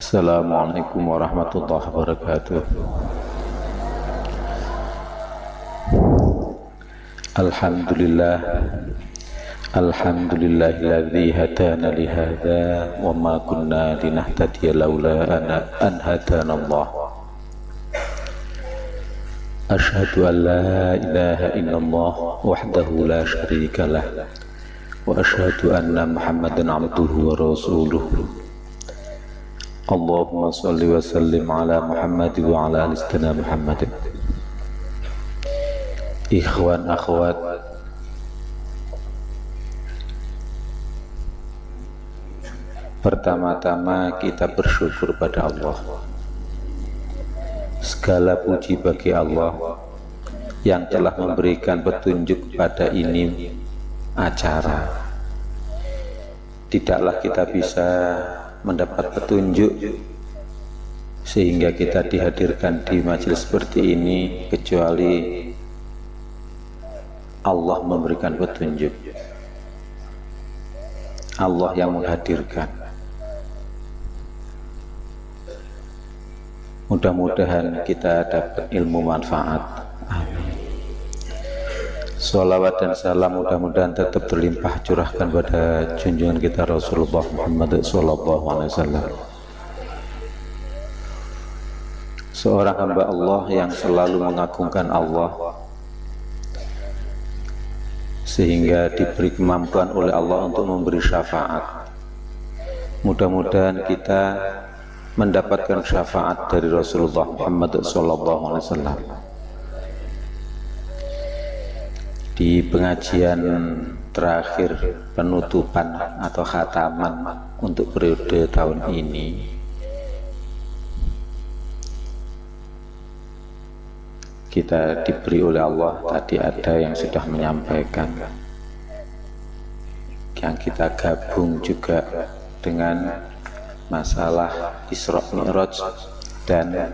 Assalamualaikum warahmatullahi wabarakatuh. Alhamdulillah, alhamdulillahilladzi hadana li hadza wa ma kunna linahtadiya laula an hadana Allah. Asyhadu an la ilaha illallah wahdahu la syarika lah wa asyhadu anna Muhammadan abduhu wa rasuluh. Allahumma salli wa sallim ala Muhammad wa ala ali sayyidina Muhammad. Ikhwan akhwat, pertama-tama kita bersyukur pada Allah. Segala puji bagi Allah yang telah memberikan petunjuk pada ini acara. Tidaklah kita bisa mendapat petunjuk sehingga kita dihadirkan di majelis seperti ini kecuali Allah memberikan petunjuk, Allah yang menghadirkan. Mudah-mudahan kita dapat ilmu manfaat. Amin. Sholawat dan salam mudah-mudahan tetap terlimpah curahkan pada junjungan kita Rasulullah Muhammad SAW, seorang hamba Allah yang selalu mengagungkan Allah sehingga diberi kemampuan oleh Allah untuk memberi syafaat. Mudah-mudahan kita mendapatkan syafaat dari Rasulullah Muhammad SAW. Di pengajian terakhir penutupan atau khataman untuk periode tahun ini, kita diberi oleh Allah, tadi ada yang sudah menyampaikan, yang kita gabung juga dengan masalah Isra Mi'raj dan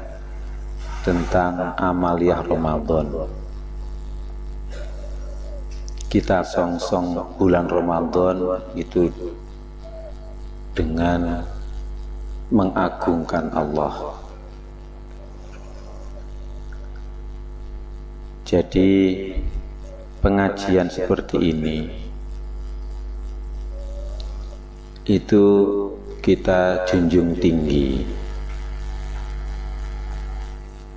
tentang amaliyah Ramadan. Kita song-song bulan Ramadan itu dengan mengagungkan Allah. Jadi pengajian seperti ini itu kita junjung tinggi,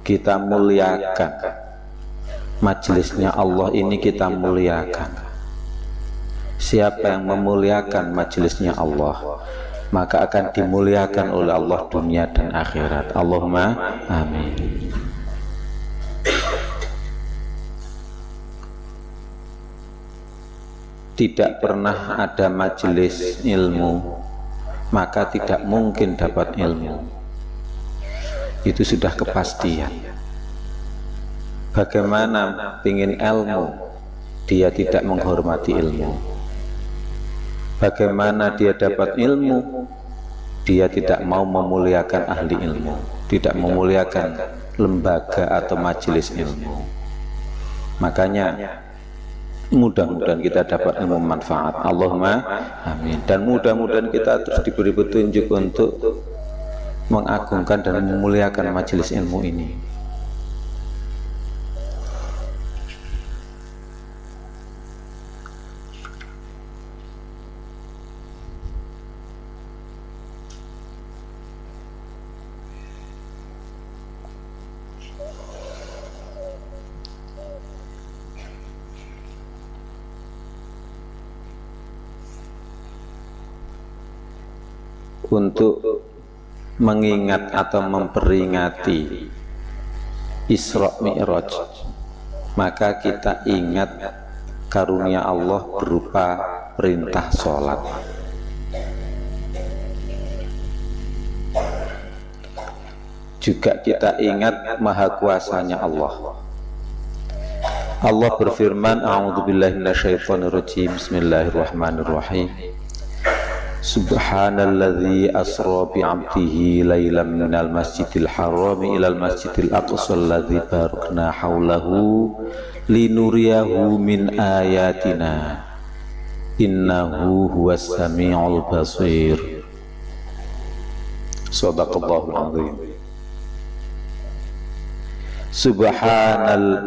kita muliakan majelisnya Allah ini, kita muliakan. Siapa yang memuliakan majelisnya Allah, maka akan dimuliakan oleh Allah dunia dan akhirat. Allahumma amin. Tidak pernah ada majelis ilmu, maka tidak mungkin dapat ilmu. Itu sudah kepastian. Bagaimana ingin ilmu, dia tidak menghormati ilmu. Bagaimana dia dapat ilmu, dia tidak mau memuliakan ahli ilmu, tidak memuliakan lembaga atau majelis ilmu. Makanya mudah-mudahan kita dapat ilmu manfaat. Allahumma amin. Dan mudah-mudahan kita terus diberi petunjuk untuk mengagungkan dan memuliakan majelis ilmu ini. Untuk mengingat atau memperingati Isra Mi'raj, maka kita ingat karunia Allah berupa perintah sholat. Juga kita ingat maha kuasanya Allah. Allah berfirman, a'udzubillahi minasyaitonirrajim, bismillahirrahmanirrahim. Subhanalladzi asra bi'abdihi lailan minal masjidil harami ilal masjidil aqsa alladzi barakna haulahu linuriyahu min ayatina innahu huwas sami'ul basir. Shadaqallahul azim.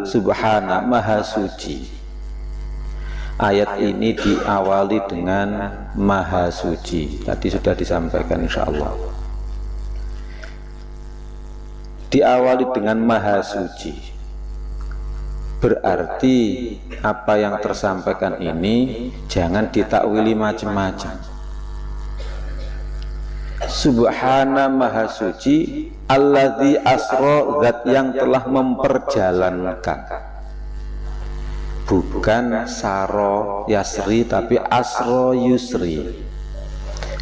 Subhana maha suci. Ayat ini diawali dengan maha suci. Tadi sudah disampaikan insyaallah. Diawali dengan maha suci. Berarti apa yang tersampaikan ini jangan ditakwili macam-macam. Subhana maha suci, alladzi asra, zat yang telah memperjalankan. Bukan saro yasri tapi asro yusri.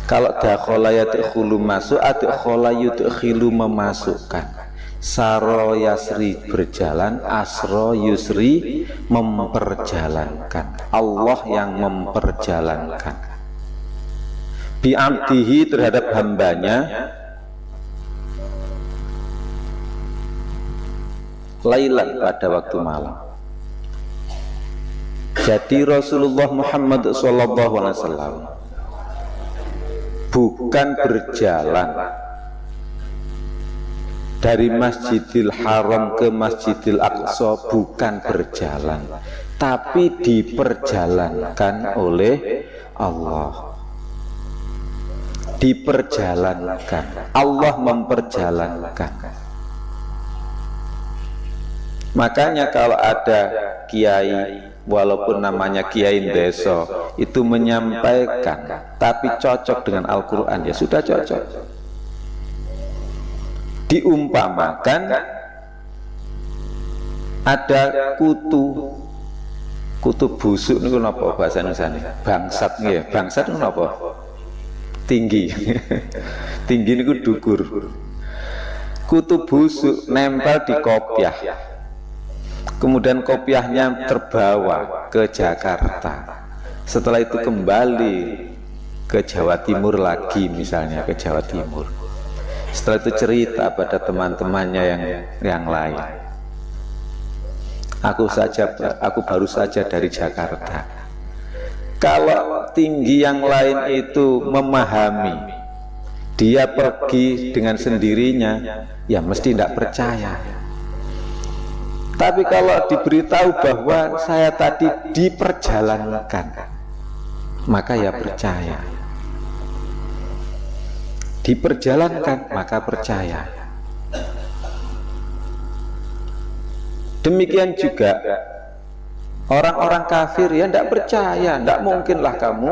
Kalau dakhala yadkhulu masuk, adkhala yudkhilu memasukkan. Saro yasri berjalan, asro yusri memperjalankan. Allah yang memperjalankan bi'abdihi terhadap hambanya, lailan pada waktu malam. Jadi Rasulullah Muhammad SAW bukan berjalan dari Masjidil Haram ke Masjidil Aqsa, bukan berjalan, tapi diperjalankan oleh Allah. Diperjalankan, Allah memperjalankan. Makanya kalau ada kiai, walaupun namanya kiai desa, itu menyampaikan tapi cocok dengan Al-Quran, ya sudah cocok. Diumpamakan ada kutu busuk niku napa bahasa Indonesia? Bangsat nggih, bangsat niku napa? Tinggi. Tinggi niku dukur. Kutu busuk nempel di kopiah. Kemudian kopiahnya terbawa ke Jakarta. Setelah itu kembali ke Jawa Timur lagi, misalnya ke Jawa Timur. Setelah itu cerita pada teman-temannya yang lain. Aku baru saja dari Jakarta. Kalau tinggi yang lain itu memahami, dia pergi dengan sendirinya, ya mesti tidak percaya. Tapi kalau diberitahu bahwa saya tadi diperjalankan, maka ya percaya. Diperjalankan, maka percaya. Demikian juga orang-orang kafir, ya tidak percaya, tidak mungkinlah kamu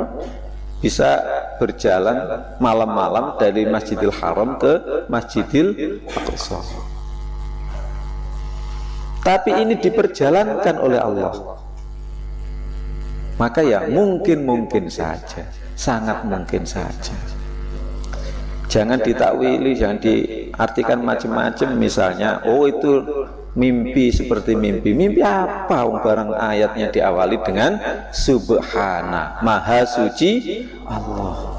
bisa berjalan malam-malam dari Masjidil Haram ke Masjidil Aqsa. Tapi ini diperjalankan oleh Allah, maka ya mungkin saja, sangat mungkin saja. Jangan ditakwili, jangan diartikan macam-macam. Misalnya, oh itu mimpi seperti mimpi. Mimpi apa? Barang ayatnya diawali dengan Subhana, maha suci Allah.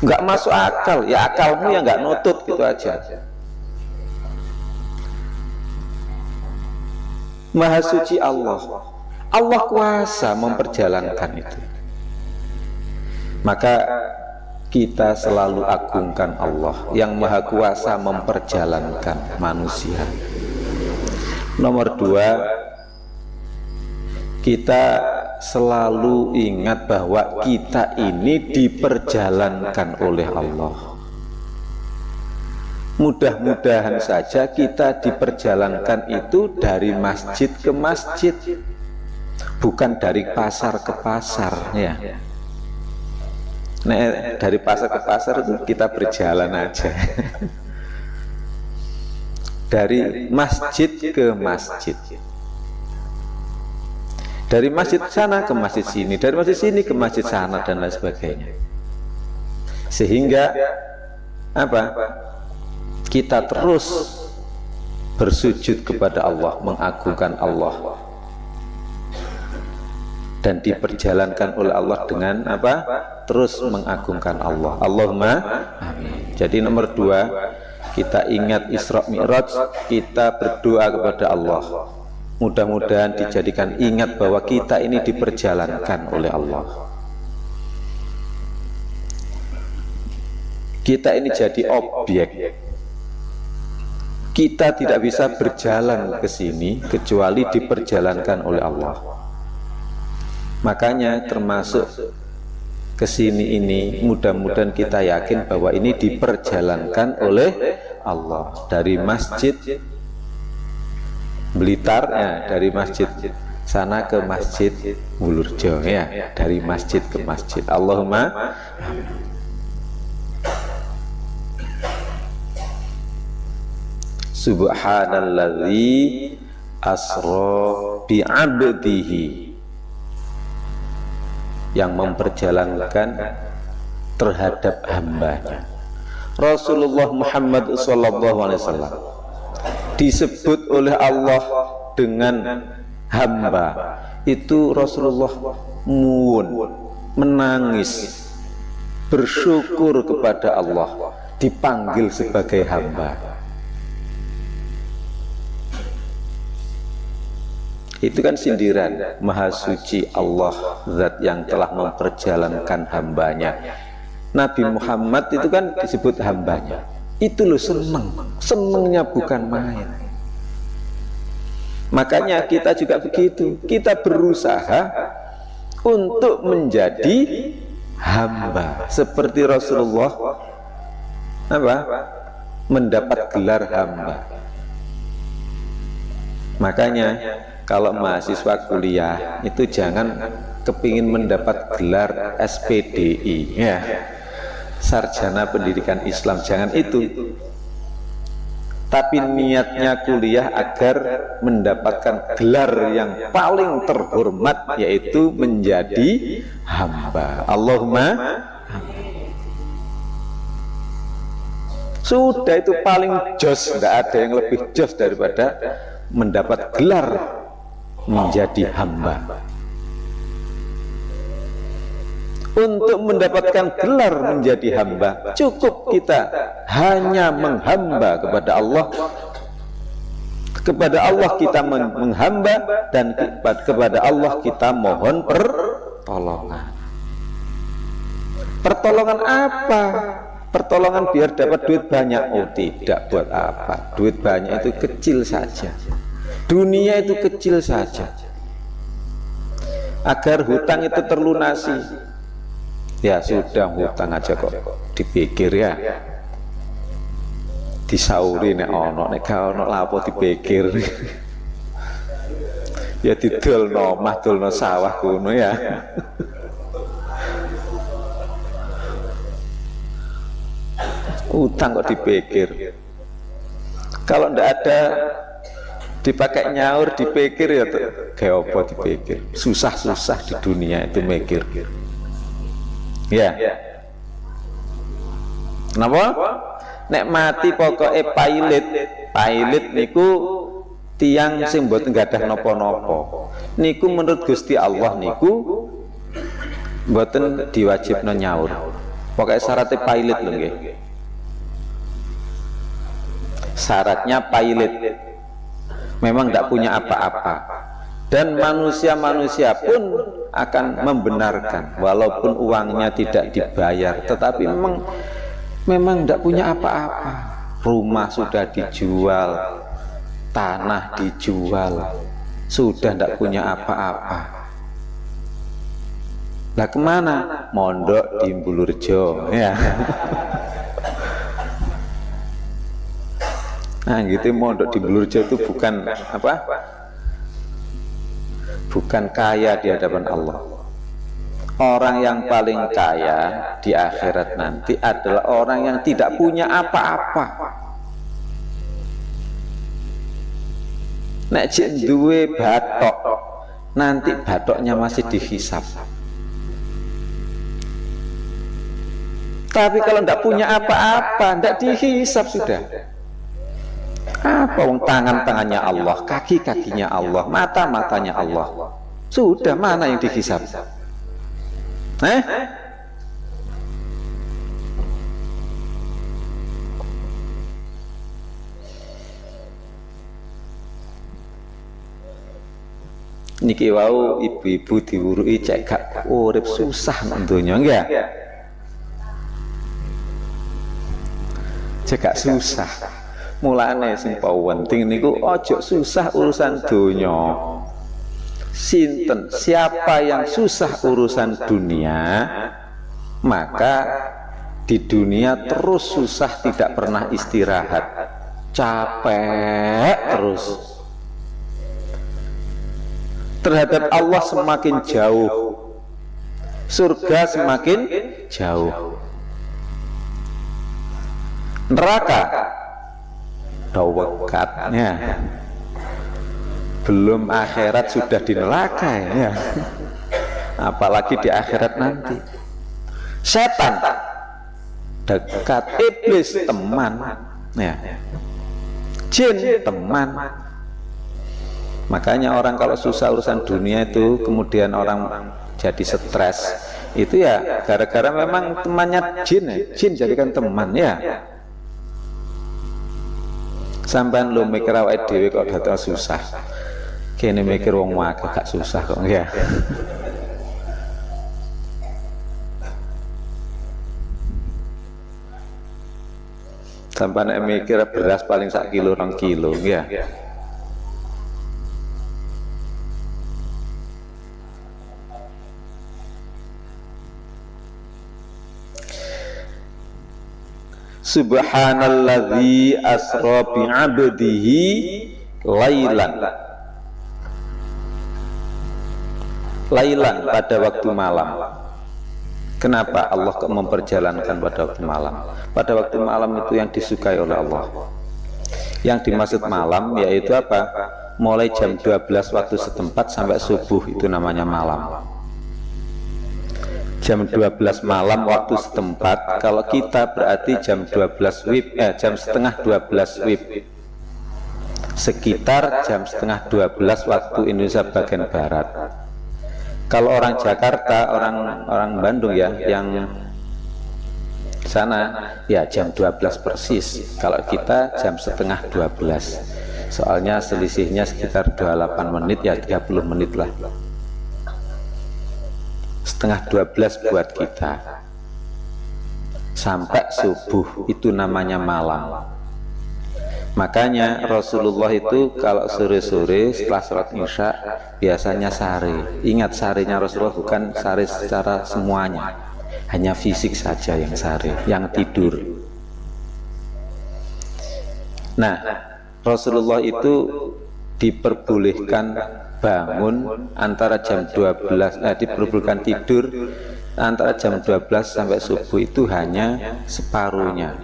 Nggak masuk akal, ya akalmu yang nggak nutut, gitu aja. Maha suci Allah, Allah kuasa memperjalankan itu. Maka kita selalu agungkan Allah yang maha kuasa memperjalankan manusia. Nomor dua, kita selalu ingat bahwa kita ini diperjalankan oleh Allah. Mudah-mudahan saja kita diperjalankan itu dari masjid ke masjid, bukan dari pasar ke pasar, ya. Nah, dari pasar ke pasar itu kita berjalan aja. Dari masjid ke masjid, dari masjid sana ke masjid sini, dari masjid sini ke masjid sana, dan lain sebagainya. Sehingga apa? Kita terus bersujud kepada Allah, mengagungkan Allah, dan diperjalankan oleh Allah dengan apa? Terus mengagungkan Allah. Allahumma amin. Jadi nomor dua, kita ingat Isra Mi'raj, kita berdoa kepada Allah. Mudah-mudahan dijadikan ingat bahwa kita ini diperjalankan oleh Allah. Kita ini jadi objek. Kita tidak bisa berjalan ke sini kecuali diperjalankan oleh Allah. Makanya termasuk ke sini ini mudah-mudahan kita yakin bahwa ini diperjalankan oleh Allah. Dari masjid Blitar ya, dari masjid sana ke masjid Bulurjo ya, dari masjid ke masjid. Allahumma Subhanalladzi asra bi'abdihi, yang memperjalankan terhadap hambanya. Rasulullah Muhammad SAW disebut oleh Allah dengan hamba. Itu Rasulullah menangis, bersyukur kepada Allah dipanggil sebagai hamba. Itu kan sindiran. Maha suci Allah, zat yang telah memperjalankan hambanya. Nabi Muhammad itu kan disebut hambanya. Itu loh senengnya bukan main. Makanya kita juga begitu. Kita berusaha untuk menjadi hamba seperti Rasulullah mendapat gelar hamba. Makanya kalau mahasiswa kuliah itu jangan kepingin mendapat gelar SPDI ya, sarjana pendidikan Islam, jangan itu. Tapi niatnya kuliah agar mendapatkan gelar yang paling terhormat, yaitu menjadi hamba. Allahumma sudah, itu paling jos, tidak ada yang lebih jos daripada mendapat gelar menjadi hamba. Untuk mendapatkan gelar menjadi hamba, cukup kita hanya menghamba kepada Allah. Kepada Allah kita menghamba, dan kepada Allah kita mohon pertolongan. Pertolongan apa? Pertolongan biar dapat duit banyak? Oh tidak, buat apa? Duit banyak itu kecil saja. Dunia itu kecil saja. Agar hutang itu terlunasi, ya sudah, hutang aja kok dipikir ya, disauri nek ono, nek gak ono lapo dipikir. Ya didolno omah, dolno sawah kuno ya. Hutang kok dipikir. Kalau ndak ada dipakai nyaur dipikir ya kayak apa dipikir. Susah-susah di dunia itu mikir ya. Kenapa? Nek mati pokoknya pailit niku tiang sing mboten gadah napa-napa. Niku menurut Gusti Allah niku mboten diwajibno nyaur. Pokoknya syaratnya pailit lho nggih. Syaratnya pailit. Memang tidak punya apa-apa, dan manusia-manusia pun akan membenarkan walaupun uangnya tidak dibayar, tetapi memang tidak punya apa-apa. Rumah sudah dijual, tanah dijual, sudah tidak punya apa-apa. Lah kemana? Mondok di Bulurjo ya. Nah gitu, mondok di Bulurjo itu bukan apa? Bukan kaya di hadapan Allah. Orang yang paling kaya di akhirat nanti adalah orang yang tidak punya apa-apa. Nek jek duwe batok, nanti batoknya masih dihisap. Tapi kalau tidak punya apa-apa, tidak dihisap sudah. Apa wong tangan-tangannya Allah, kaki-kakinya Allah, mata-matanya Allah. Sudah, mana yang dihisap? Niki wau ibu-ibu diwurui cek gak urip susah nang donya nggih. Cekak susah. Mulane sing penting niku ojo susah urusan dunia. Sinten siapa yang susah urusan dunia, maka di dunia terus susah, tidak pernah istirahat, capek terus. Terhadap Allah semakin jauh, surga semakin jauh, neraka dawekatnya, belum akhirat sudah di neraka ya, apalagi di akhirat nanti. Setan dekat, iblis teman ya, jin teman. Makanya orang kalau susah urusan dunia itu kemudian orang jadi stres, itu ya gara-gara memang temannya jin ya. Jin jadikan teman ya. Sampai lu mikir awake dhewe kok datang susah, kene mikir wong akeh gak susah kok ya. Sampai nek mikir beras paling sak kilo 2 kilo ya. Subhanalladzi asra bi'abdihi lailan. Lailan pada waktu malam. Kenapa Allah memperjalankan pada waktu malam? Pada waktu malam itu yang disukai oleh Allah. Yang dimaksud malam yaitu apa? Mulai jam 12 waktu setempat sampai subuh, itu namanya malam. Jam 12 malam waktu setempat, kalau kita berarti jam 12 WIB, jam setengah 12 WIB, sekitar jam setengah 12 waktu Indonesia bagian barat. Kalau orang Jakarta, orang Bandung ya, yang sana ya jam 12 persis. Kalau kita jam setengah 12, soalnya selisihnya sekitar 28 menit ya, 30 menit lah. Setengah 12 buat kita sampai subuh, itu namanya malam. Makanya Rasulullah itu kalau sore-sore setelah sholat isya biasanya sare. Ingat, sarenya Rasulullah bukan sare secara semuanya, hanya fisik saja yang sare, yang tidur. Nah, Rasulullah itu diperbolehkan bangun antara jam 12, diperbolehkan tidur antara jam 12 sampai subuh itu hanya separuhnya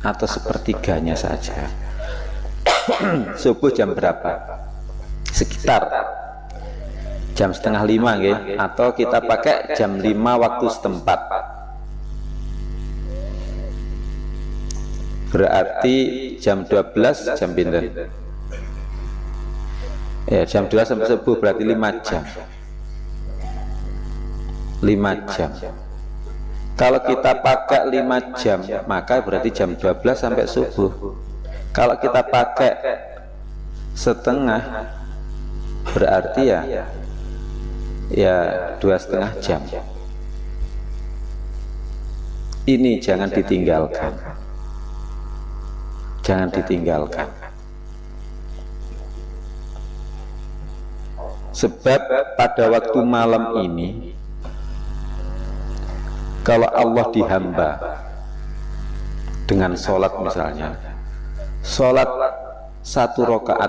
atau sepertiganya saja. Subuh jam berapa? Sekitar jam setengah 5 ya, atau kita pakai jam 5 waktu setempat. Berarti jam 12 jam pinten? Ya, jam 2 sampai subuh berarti 5 jam. 5 jam. Kalau kita pakai 5 jam, maka berarti jam 12 sampai subuh. Kalau kita pakai setengah, berarti ya 2,5 jam. Ini jangan ditinggalkan. Jangan ditinggalkan. Sebab pada waktu malam ini, kalau Allah dihamba dengan sholat misalnya, sholat 1 rakaat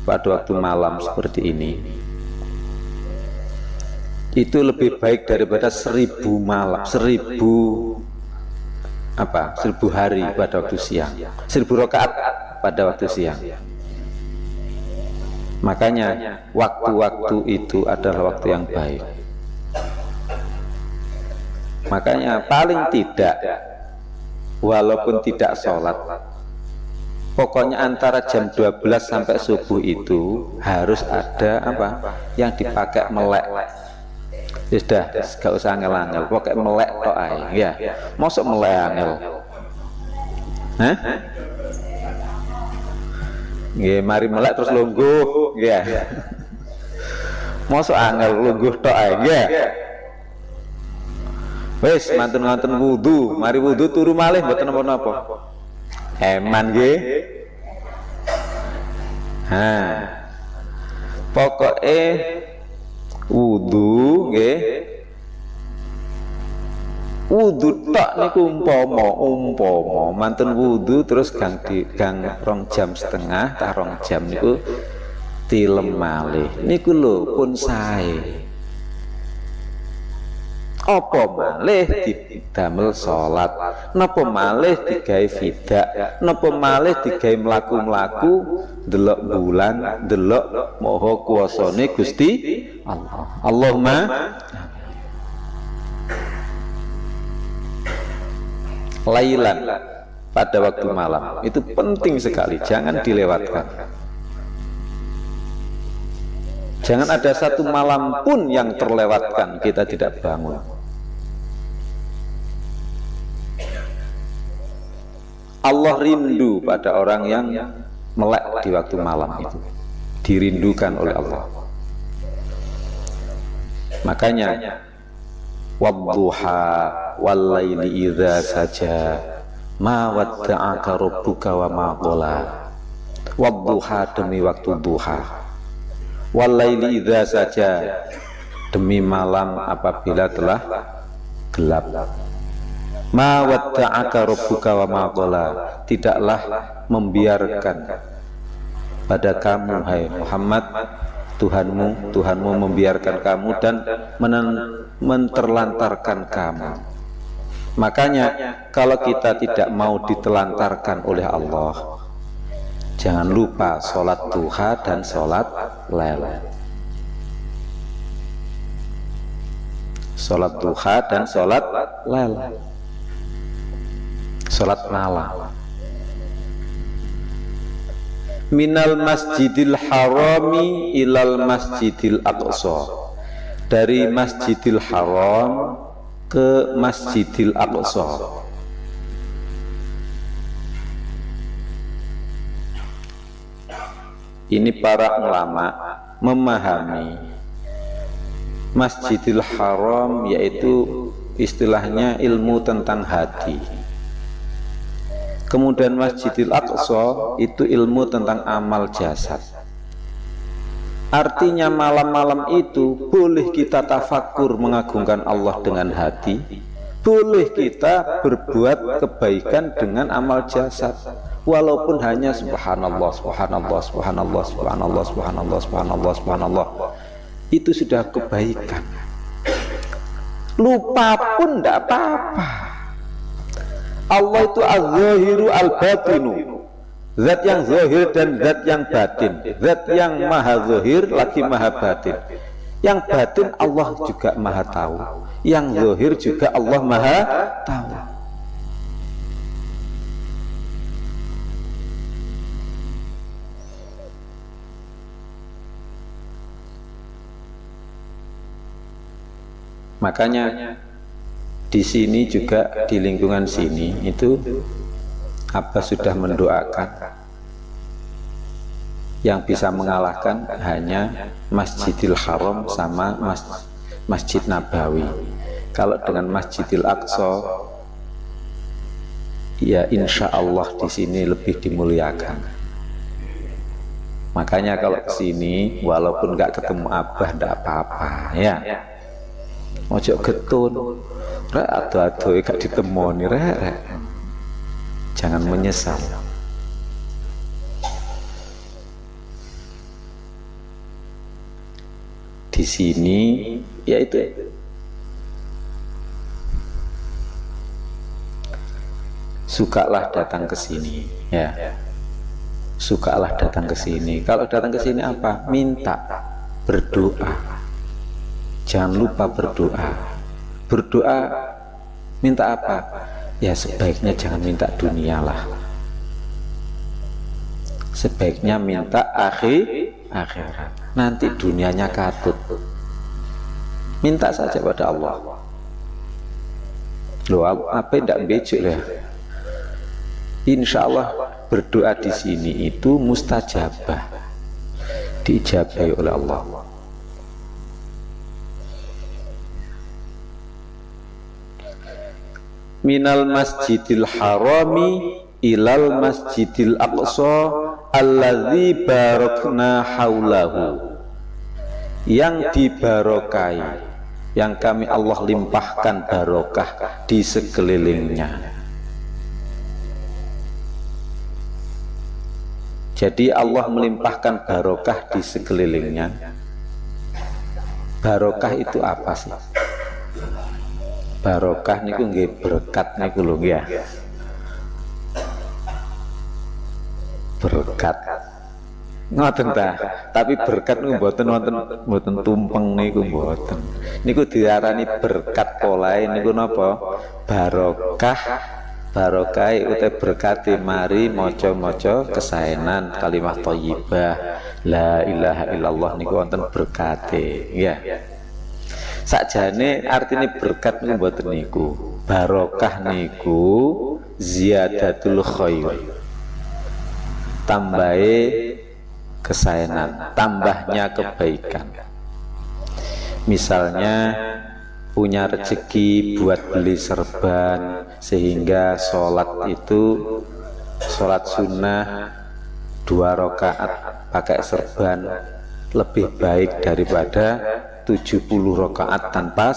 pada waktu malam seperti ini, itu lebih baik daripada 1000 malam, 1000 hari pada waktu siang, 1000 rakaat pada waktu siang. Makanya waktu-waktu itu adalah waktu yang baik. Makanya paling tidak, walaupun tidak sholat, pokoknya antara jam 12 sampai subuh itu harus ada yang dipakai melek. Ya sudah, gak usah angel-angel, pokoknya melek tok ae ya. Mosok melek angel. Hah? Nggih, mari melek terus lungguh, nggih. Mosok angel lungguh tok ae, nggih. Wis mantun-mantun wudu, mari wudu turu malih mboten napa-napa. Eman nggih. Pokoke wudu nggih. Wudu tok niku umpama mantun wudu terus gang 2 jam setengah ta 2 jam niku tilem malih niku lho pun sae. Apa malih didamel salat, napa malih digawe fidak, napa malih digawe mlaku-mlaku delok bulan, delok maha kuwasane Gusti Allah. Allahumma lailan pada waktu malam itu penting sekali, jangan dilewatkan. Jangan ada satu malam pun yang terlewatkan kita tidak bangun. Allah rindu pada orang yang melek di waktu malam itu, dirindukan oleh Allah. Makanya wadduha wallaili idza saja ma wadda'aka rabbuka wa ma qala. Wadduha demi waktu duha, wallaili idza saja demi malam apabila telah gelap. Ma wadda'aka rabbuka wa ma qala, tidaklah membiarkan pada kamu hai Muhammad Tuhanmu membiarkan kamu dan menterlantarkan kamu. Makanya kalau kita tidak mau ditelantarkan oleh Allah, jangan lupa sholat duha dan sholat lail. Sholat duha dan sholat lail, sholat malam. Minal masjidil harami ilal masjidil aqsa, dari masjidil haram ke masjidil aqsa. Ini para ulama memahami masjidil haram yaitu istilahnya ilmu tentang hati. Kemudian Masjidil Aqsa itu ilmu tentang amal jasad. Artinya malam-malam itu boleh kita tafakur mengagungkan Allah dengan hati, boleh kita berbuat kebaikan dengan amal jasad, walaupun hanya subhanallah, subhanallah, subhanallah, subhanallah, subhanallah, subhanallah, subhanallah. Itu sudah kebaikan. Lupa pun tidak apa-apa. Allah itu az-zahiru al-batinu, zat yang zahir dan zat yang batin, zat yang maha zahir lagi maha batin. Yang batin Allah juga maha tahu, yang zahir juga Allah maha tahu. Makanya di sini juga, di lingkungan sini itu Abah sudah mendoakan yang bisa mengalahkan hanya Masjidil Haram sama Masjid Nabawi. Kalau dengan Masjidil Aqsa, ya insya Allah di sini lebih dimuliakan. Makanya kalau ke sini walaupun nggak ketemu Abah ndak apa-apa ya. Ojo getun. Rek ado-ado gak ditemoni rek. Jangan menyesal. Di sini yaitu sukalah datang ke sini ya. Sukalah datang ke sini. Kalau datang ke sini apa? Minta, berdoa. Jangan lupa berdoa. Berdoa minta apa? Ya sebaiknya jangan minta dunia lah. Sebaiknya minta akhirat. Nanti dunianya katut. Minta saja pada Allah. Loh, apa tidak becek ya? Insya Allah berdoa di sini itu mustajabah, diijabahi oleh Allah. Minal masjidil harami ilal masjidil aqsa alladzi barakna haulahu, yang dibarokai, yang kami Allah limpahkan barokah di sekelilingnya. Jadi Allah melimpahkan barokah di sekelilingnya. Barokah itu apa sih? Barokah niku nggih berkat niku lho ya. Berkat. Ngoten ta, tapi berkat niku mboten tumpeng niku mboten. Niku diarani berkat polae niku napa? Barokah. Barokah utai berkati mari moco-moco kesaenan kalimat thayyibah la ilaha illallah niku wonten berkati ya. Sakjane artine berkat niku mboten niku. Barokah niku ziyadatul khair, tambahe kesaenan, tambahnya kebaikan. Misalnya punya rezeki buat beli serban sehingga sholat itu sholat sunnah 2 rakaat pakai serban lebih baik daripada 70 rakaat tanpa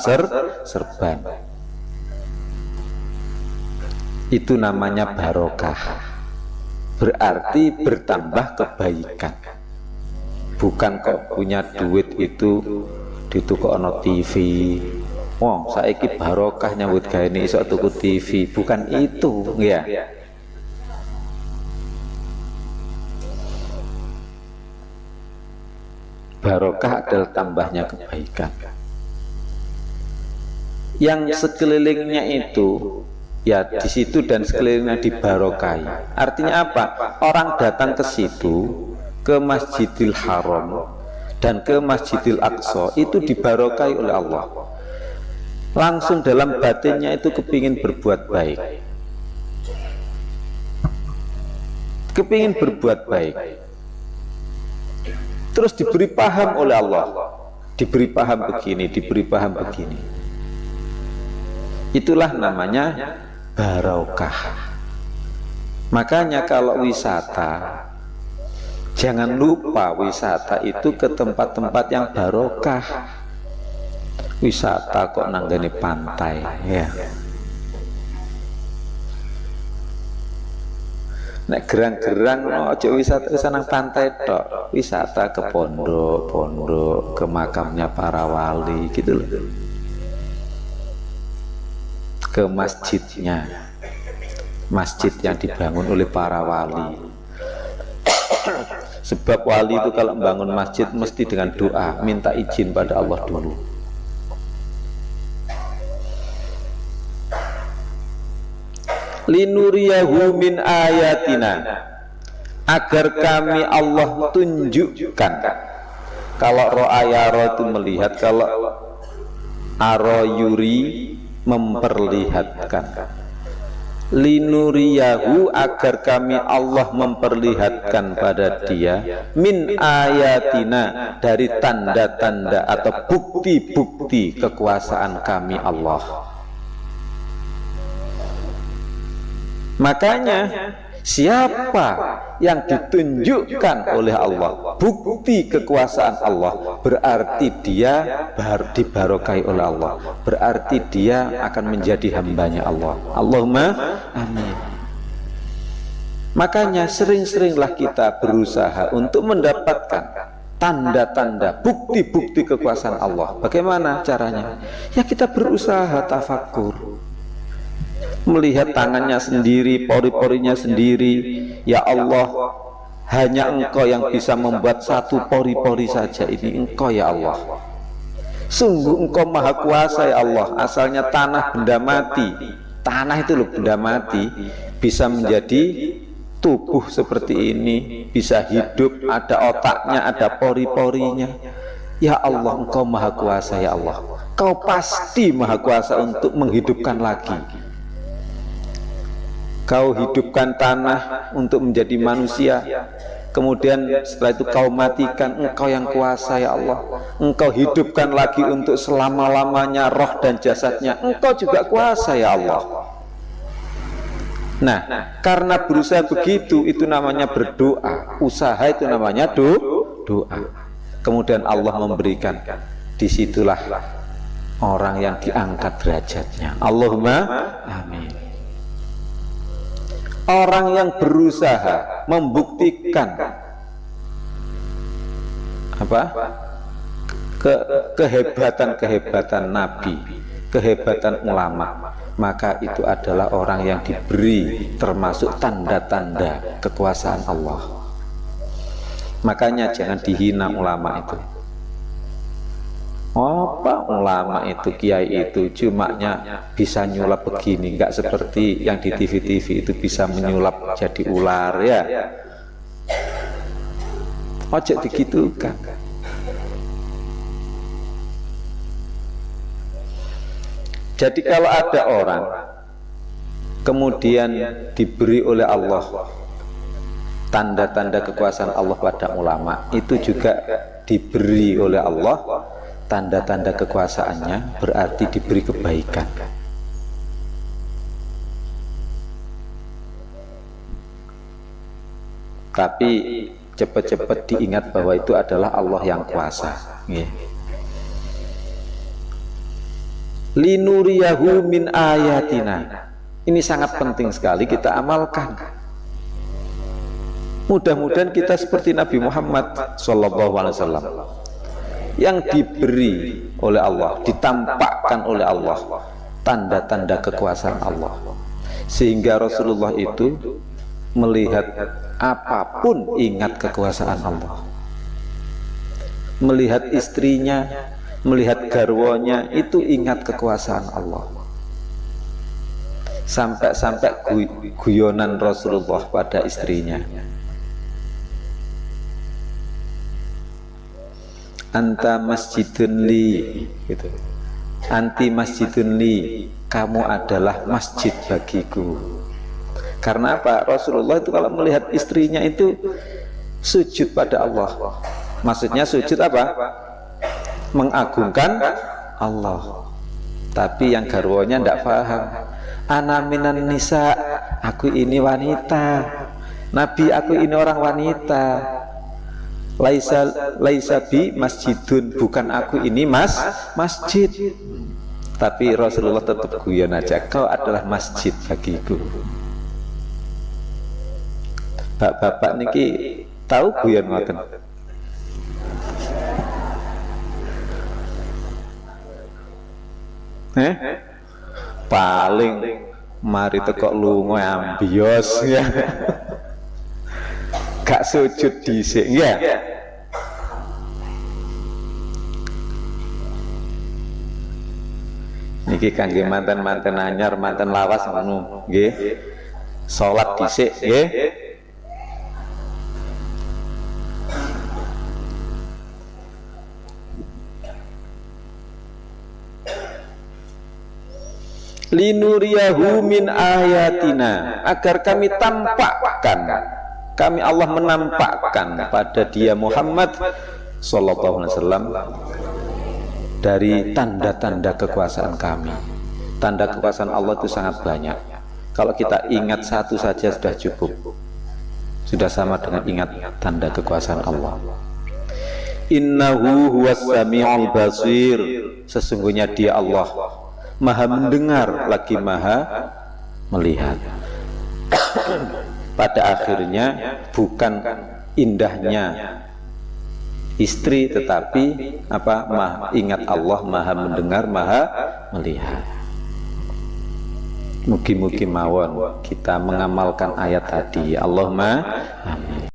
serban. Itu namanya barokah, berarti bertambah kebaikan. Bukan kok punya duit itu ditukokno TV. Wong saiki barokah nyambut gawe ini iso tuku TV, bukan itu ya. Barokah adalah tambahnya kebaikan. Yang sekelilingnya itu ya di situ dan sekelilingnya dibarokai. Artinya apa? Orang datang ke situ, ke Masjidil Haram dan ke Masjidil Aqsa itu dibarokai oleh Allah. Langsung dalam batinnya itu kepingin berbuat baik, kepingin berbuat baik, terus diberi paham oleh Allah, diberi paham begini, diberi paham begini. Itulah namanya barokah. Makanya kalau wisata, jangan lupa wisata itu ke tempat-tempat yang barokah. Wisata kok nanggani pantai ya. Nek gerang-gerang aja wisata nang pantai tok. Wisata ke pondok, ke makamnya para wali gitu loh. Ke masjidnya. Masjid yang dibangun oleh para wali. Sebab wali itu kalau membangun masjid mesti dengan doa, minta izin pada Allah dulu. Linuriyahu min ayatina, agar kami Allah tunjukkan. Kalau ro'a yara itu melihat, kalau aro yuri memperlihatkan. Linuriyahu, agar kami Allah memperlihatkan pada dia min ayatina, dari tanda-tanda atau bukti-bukti kekuasaan kami Allah. Makanya siapa yang ditunjukkan oleh Allah bukti kekuasaan Allah, berarti dia dibarokai oleh Allah, berarti dia akan menjadi hambanya Allah. Allahumma amin. Makanya sering-seringlah kita berusaha untuk mendapatkan tanda-tanda, bukti-bukti kekuasaan Allah. Bagaimana caranya? Ya kita berusaha tafakur, melihat tangannya sendiri, pori-porinya sendiri. Ya Allah, hanya Engkau yang bisa membuat satu pori-pori saja ini, Engkau ya Allah. Sungguh Engkau maha kuasa ya Allah. Asalnya tanah benda mati, tanah itu loh benda mati, bisa menjadi tubuh seperti ini, bisa hidup, ada otaknya, ada pori-porinya. Ya Allah, Engkau maha kuasa ya Allah. Kau pasti maha kuasa untuk menghidupkan lagi. Kau hidupkan tanah untuk menjadi manusia, kemudian setelah itu kau matikan. Engkau yang kuasa ya Allah. Engkau hidupkan lagi untuk selama-lamanya roh dan jasadnya. Engkau juga kuasa ya Allah. Nah, karena berusaha begitu, itu namanya berdoa. Usaha itu namanya doa. Kemudian Allah memberikan, disitulah orang yang diangkat derajatnya. Allahumma amin. Orang yang berusaha membuktikan apa? Kehebatan Nabi, kehebatan ulama, maka itu adalah orang yang diberi termasuk tanda-tanda kekuasaan Allah. Makanya jangan dihina ulama itu. Apa ulama itu, kiai itu cumanya bisa nyulap begini, nggak seperti yang di TV-TV itu bisa menyulap jadi ular ya. Ojo digitukan. Jadi kalau ada orang kemudian diberi oleh Allah tanda-tanda kekuasaan Allah pada ulama, itu juga diberi oleh Allah tanda-tanda kekuasaannya, berarti diberi kebaikan. Tapi cepat-cepat diingat bahwa itu adalah Allah yang kuasa. Linuriyahu min ayatina. Ini sangat penting sekali kita amalkan. Mudah-mudahan kita seperti Nabi Muhammad SAW yang diberi oleh Allah, ditampakkan oleh Allah tanda-tanda kekuasaan Allah, sehingga Rasulullah itu melihat apapun ingat kekuasaan Allah. Melihat istrinya, melihat garwonya, itu ingat kekuasaan Allah. Sampai-sampai guyonan Rasulullah pada istrinya, anta masjidun li, gitu. Anti masjidun li, kamu adalah masjid bagiku. Karena apa? Rasulullah itu kalau melihat istrinya itu sujud pada Allah. Maksudnya sujud apa? Mengagungkan Allah. Tapi yang garwonya tidak paham. Ana minan nisa, aku ini wanita. Nabi, aku ini orang wanita. Laisa bi masjidun, bukan aku ini masjid. Tapi Rasulullah tetap guyon aja, kau adalah masjid bagiku. Bapak niki tahu guyon ngoten? Paling mari tekok lunga ambios ya. Gak sujud dhisik ya. Niki kangge manten-manten anyar, manten lawas ngono nggih. Salat dhisik nggih. Linuriyahu min ayatina, agar kami tampakkan, kami Allah menampakkan pada dia Muhammad sallallahu alaihi wasallam dari tanda-tanda kekuasaan kami. Tanda kekuasaan Allah itu sangat banyak. Kalau kita ingat satu saja sudah cukup, sudah sama dengan ingat tanda kekuasaan Allah. Innahu huwas sami'ul basir, sesungguhnya dia Allah Maha mendengar lagi Maha melihat. Pada akhirnya bukan indahnya istri, tetapi apa? Ingat Allah Maha mendengar, Maha melihat. Mugi-mugi mawon kita mengamalkan ayat tadi. Allahumma amin.